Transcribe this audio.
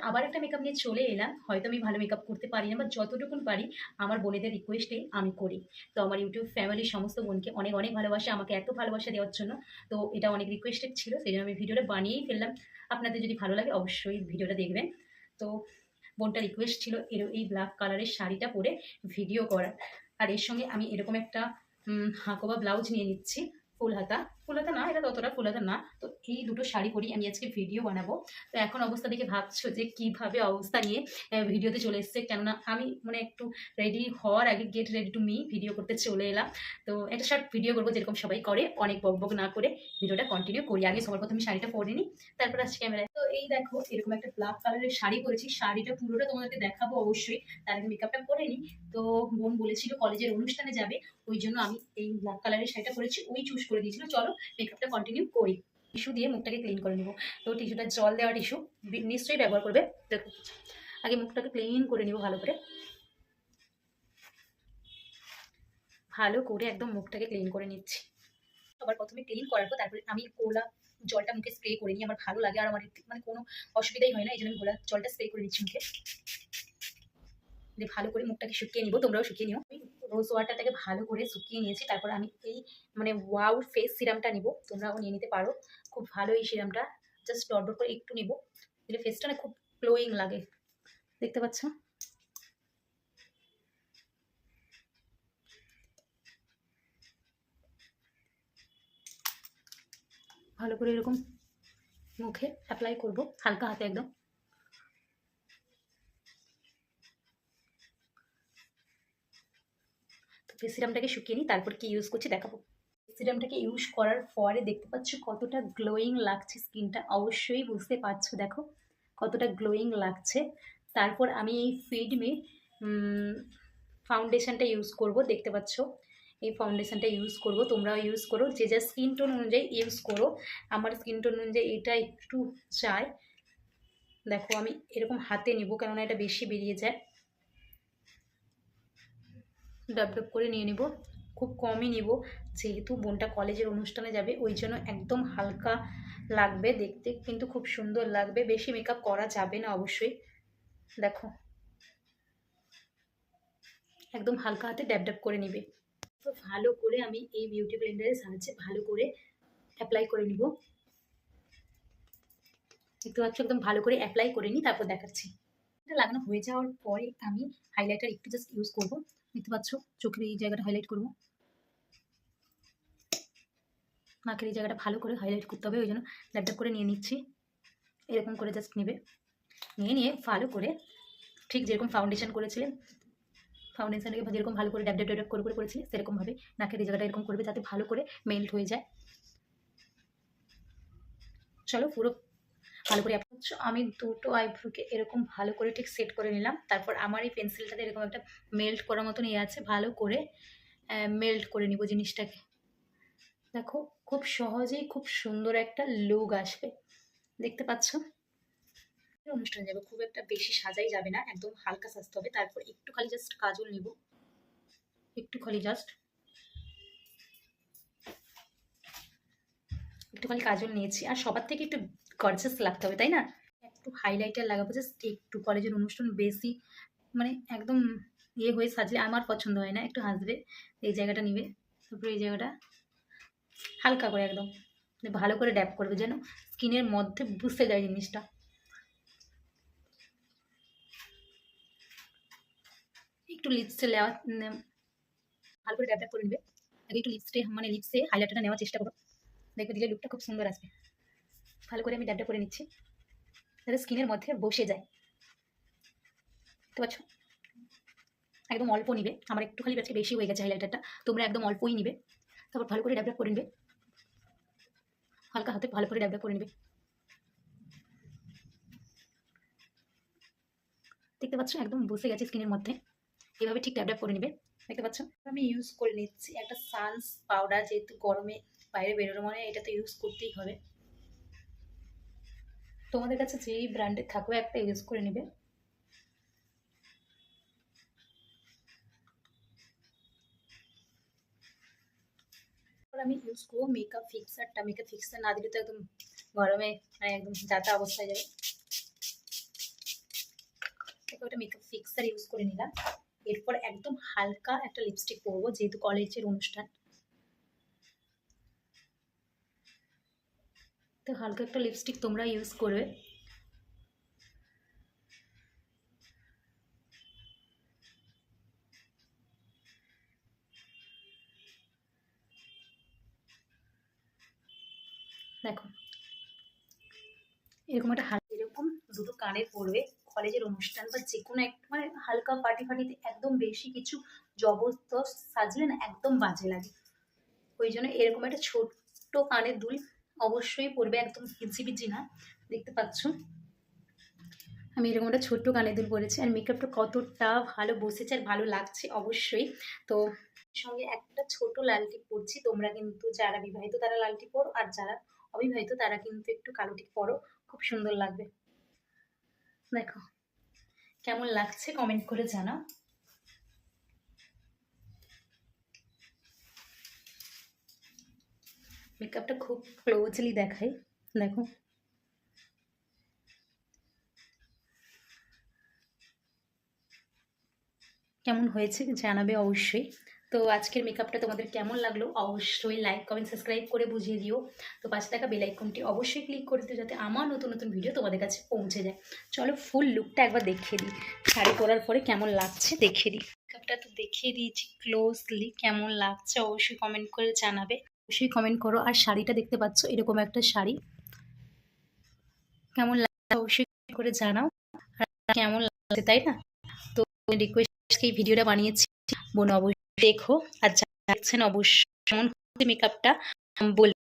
আবার একটা মেকআপ নিয়ে চলে এলাম। হয়তো আমি ভালো মেকআপ করতে পারি না, বা যতটুকুন পারি আমার বোনেদের রিকোয়েস্টে আমি করি। তো আমার ইউটিউব ফ্যামিলির সমস্ত বোনকে অনেক অনেক ভালোবাসা, আমাকে এত ভালোবাসা দেওয়ার জন্য। তো এটা অনেক রিকোয়েস্টেড ছিল, সেই জন্য আমি ভিডিওটা বানিয়েই ফেললাম। আপনাদের যদি ভালো লাগে অবশ্যই ভিডিওটা দেখবেন। তো বোনটা রিকোয়েস্ট ছিল এই ব্ল্যাক কালারের শাড়িটা পরে ভিডিও করার। আর এর সঙ্গে আমি এরকম একটা হাকোবা ব্লাউজ নিয়ে নিচ্ছি, ফুল হাতা। ফুল হাতা না, এটা ততটা ফুল হাতা না। তো এই দুটো শাড়ি পরেই আমি আজকে ভিডিও বানাবো। তো এখন অবস্থা দেখে ভাবছো যে কিভাবে অবস্থা নিয়ে ভিডিওতে চলে এসছে, কেননা আমি মানে একটু রেডি হওয়ার আগে get ready to me video করতে চলে এলাম। তো একটা শর্ট ভিডিও করবো, যেরকম সবাই করে, অনেক বক বক না করে ভিডিওটা কন্টিনিউ করি। আগে সবার প্রথমে শাড়িটা পরে নিই, তারপর আসছি ক্যামেরায়। তো এই দেখো, এরকম একটা ব্ল্যাক কালারের শাড়ি পরেছি। শাড়িটা পুরোটা তোমাদেরকে দেখাবো অবশ্যই, তার আগে মেকআপটা করে নিই। তো বোন বলেছিল কলেজের অনুষ্ঠানে যাবে, ওই জন্য আমি এই ব্ল্যাক কালারের শাড়িটা পরেছি, ওই চুজ করে দিয়েছিল। চলো মেকআপটা কন্টিনিউ করি। টিস্যু দিয়ে মুখটাকে ক্লিন করে নেবো। তো টিস্যুটা জল দেওয়া টিস্যু নিশ্চয়ই ব্যবহার করবে। দেখো, আগে মুখটাকে ক্লিন করে নিব ভালো করে। ভালো করে একদম মুখটাকে ক্লিন করে নিচ্ছি। সবার প্রথমে ক্লিন করার পর তারপরে আমি গোলা জলটা মুখে স্প্রে করে নিই। আমার ভালো লাগে, আর আমার মানে কোনো অসুবিধাই হয় না, এই জন্য আমি গোলা জলটা স্প্রে করে নিচ্ছি মুখে। দিয়ে ভালো করে মুখটাকে শুকিয়ে নিব, তোমরাও শুকিয়ে নিও। আমি রোজ ওয়াটারটাকে ভালো করে শুকিয়ে নিয়েছি। তারপর আমি এই মানে ওয়াও ফেস সিরামটা নিব, তোমরাও নিয়ে নিতে পারো। খুব ভালো এই সিরামটা, জাস্ট ডট ডট করে একটু নিব, দিলে ফেসটা না খুব গ্লোয়িং লাগে। দেখতে পাচ্ছ? ভালো করে এরকম মুখে অ্যাপ্লাই করব হালকা হাতে একদম। তো ফেস সিরামটাকে শুকিয়ে নিই, তারপর কি ইউজ করছি দেখাবো। সিরামটাকে ইউজ করার পরে দেখতে পাচ্ছ কতটা গ্লোয়িং লাগছে স্কিনটা, অবশ্যই বুঝতে পারছো। দেখো কতটা গ্লোয়িং লাগছে। তারপর আমি এই ফিডমি ফাউন্ডেশনটা ইউজ করব, দেখতে পাচ্ছ এই ফাউন্ডেশনটা ইউজ করব। তোমরাও ইউজ করো, যে যা স্কিন টোন অনুযায়ী ইউজ করো। আমার স্কিন টোন অনুযায়ী এটা একটু চাই। দেখো আমি এরকম হাতে নিব, কেননা এটা বেশি বেরিয়ে যায়। ডাব ডাব করে নিয়ে নিব, খুব কমই নিব, যেহেতু বোনটা কলেজের অনুষ্ঠানে যাবে, ওই জন্য একদম হালকা লাগবে দেখতে, কিন্তু খুব সুন্দর লাগবে। বেশি মেকআপ করা যাবে না অবশ্যই। দেখো একদম হালকা হাতে ড্যাব ড্যাব করে নিবে। তো ভালো করে আমি এই বিউটি ব্লেন্ডারের সাহায্যে ভালো করে অ্যাপ্লাই করে নিব। দেখতে পাচ্ছ একদম ভালো করে অ্যাপ্লাই করে নিই, তারপর দেখাচ্ছি। এটা লাগানো হয়ে যাওয়ার পরে আমি হাইলাইটার একটু জাস্ট ইউজ করব। দেখতে পাচ্ছ চোখের এই জায়গাটা হাইলাইট করব, নাকের এই জায়গাটা ভালো করে হাইলাইট করতে হবে, ওই জন্য ড্যাব করে নিয়ে নিচ্ছি। এরকম করে জাস্ট নেবে, নিয়ে ভালো করে ঠিক যেরকম ফাউন্ডেশন করেছিলেন, ফাউন্ডেশনটাকে যেরকম ভালো করে ড্যাব ড্যাব করে করেছিলে, সেরকমভাবে নাকের এই জায়গাটা এরকম করবে, যাতে ভালো করে মেল্ট হয়ে যায়। চলো পুরো ভালো করে আমি দুটো আইব্রোকে এরকম ভালো করে ঠিক সেট করে নিলাম। তারপর আমার এই পেন্সিলটাতে এরকম একটা মেল্ট করার মতন ইয়ে আছে, ভালো করে মেল্ট করে নিব জিনিসটাকে। দেখো খুব সহজেই খুব সুন্দর একটা লুক আসবে, দেখতে পাচ্ছ। অনুষ্ঠানে যাবে, খুব একটা বেশি সাজাই যাবে না, একদম হালকা সাজতে হবে। তারপর একটু খালি জাস্ট কাজল নিব, একটু খালি কাজল নিয়েছি। আর সবার থেকে একটু গর্জাস লাগতে হবে, তাই না? একটু হাইলাইটার লাগাবো, জাস্ট একটু। কলেজের অনুষ্ঠান বেশি মানে একদম ইয়ে হয়ে সাজলে আমার পছন্দ হয় না, একটু হাসবে। এই জায়গাটা নিবে, তারপরে এই জায়গাটা হালকা করে একদম ভালো করে ড্যাপ করবে, যেন স্কিনের মধ্যে বুঝতে যায় জিনিসটা। একটু লিপসে ভালো করে ড্যাপ করে নেবে। আগে একটু লিপসে হাইলাইটারটা নেওয়ার চেষ্টা করো, দেখবে দিলে লুকটা খুব সুন্দর আসবে। ভালো করে আমি ড্যাপ করে নিচ্ছি, যাতে স্কিনের মধ্যে বসে যায়। দেখতে পাচ্ছ একদম অল্প নিবে, আমার একটু খালি আজকে বেশি হয়ে গেছে হাইলাইটারটা, তোমরা একদম অল্পই নিবে। তারপর ভালো করে ড্যাপ করে নেবে, হালকা হাতে ভালো করে ড্যাব করে নেবে। দেখতে পাচ্ছ একদম বসে গেছে স্কিনের মধ্যে, এভাবে ঠিক ড্যাব করে নেবে। দেখতে পাচ্ছ আমি ইউজ করে নিচ্ছি একটা সানস পাউডার, যেহেতু গরমে বাইরে বেরোনো মানে এটা তো ইউজ করতেই হবে। তোমাদের কাছে যেই ব্র্যান্ডের থাকবে একটা ইউজ করে নেবে। আমি ইউজ করবো মেকআপ ফিক্সারটা। মেকআপ ফিক্সার না দিলে তো একদম গরমে মানে একদম যাতা অবস্থায় যাবে। থেকে ওটা মেকআপ ফিক্সার ইউজ করে নিলাম। এরপর একদম হালকা একটা লিপস্টিক পরবো, যেহেতু কলেজের অনুষ্ঠান। তো হালকা একটা লিপস্টিক তোমরা ইউজ করবে। দেখো এরকম একটা এরকম দুটো কানে পরবে, কলেজের অনুষ্ঠান বা যে কোনো একটা মানে হালকা পার্টি ফাটিতে একদম বেশি কিছু জবরদস্ত সাজলে না একদম বাজে লাগে। ওই জন্য এরকম একটা ছোট্ট কানের দুল অবশ্যই পরবে, একদম হিজিবিজি না। দেখতে পাচ্ছ আমি এরকম একটা ছোট্ট কানের দুল পরেছি, আর মেকআপটা কতটা ভালো বসেছে আর ভালো লাগছে অবশ্যই। তো সঙ্গে একটা ছোট লাল টিপ পরছি। তোমরা কিন্তু যারা বিবাহিত তারা লাল টিপ পরো, আর যারা অবিবাহিত তারা কিন্তু একটু কালো টিপ পরো, খুব সুন্দর লাগবে। দেখো কেমন লাগছে কমেন্ট করে জানাও। মেকআপটা খুব ক্লোজলি দেখাই, দেখো কেমন হয়েছে জানাবে অবশ্যই। তো আজকের মেকআপটা তোমাদের কেমন লাগলো অবশ্যই লাইক কমেন্ট সাবস্ক্রাইব করে বুঝিয়ে দিও। তো পাশে থাকা বেল আইকনটি অবশ্যই ক্লিক করে দিও, যাতে আমার নতুন নতুন ভিডিও তোমাদের কাছে পৌঁছে যায়। চলো ফুল লুকটা একবার দেখিয়ে দিই, শাড়ি পরার পরে কেমন লাগছে দেখিয়ে দিই। মেকআপটা তো দেখিয়ে দিয়েছি ক্লোজলি, কেমন লাগছে অবশ্যই কমেন্ট করে জানাবে, অবশ্যই কমেন্ট করো। আর শাড়িটা দেখতে পাচ্ছ এরকম একটা শাড়ি, কেমন লাগছে অবশ্যই করে জানাও। আর কেমন লাগছে তাই না? তো রিকোয়েস্ট এই ভিডিওটা বানিয়েছি, বোন অবশ্যই দেখো। আর যারা দেখছেন অবশ্যই কেমন মেকআপটা বলবে।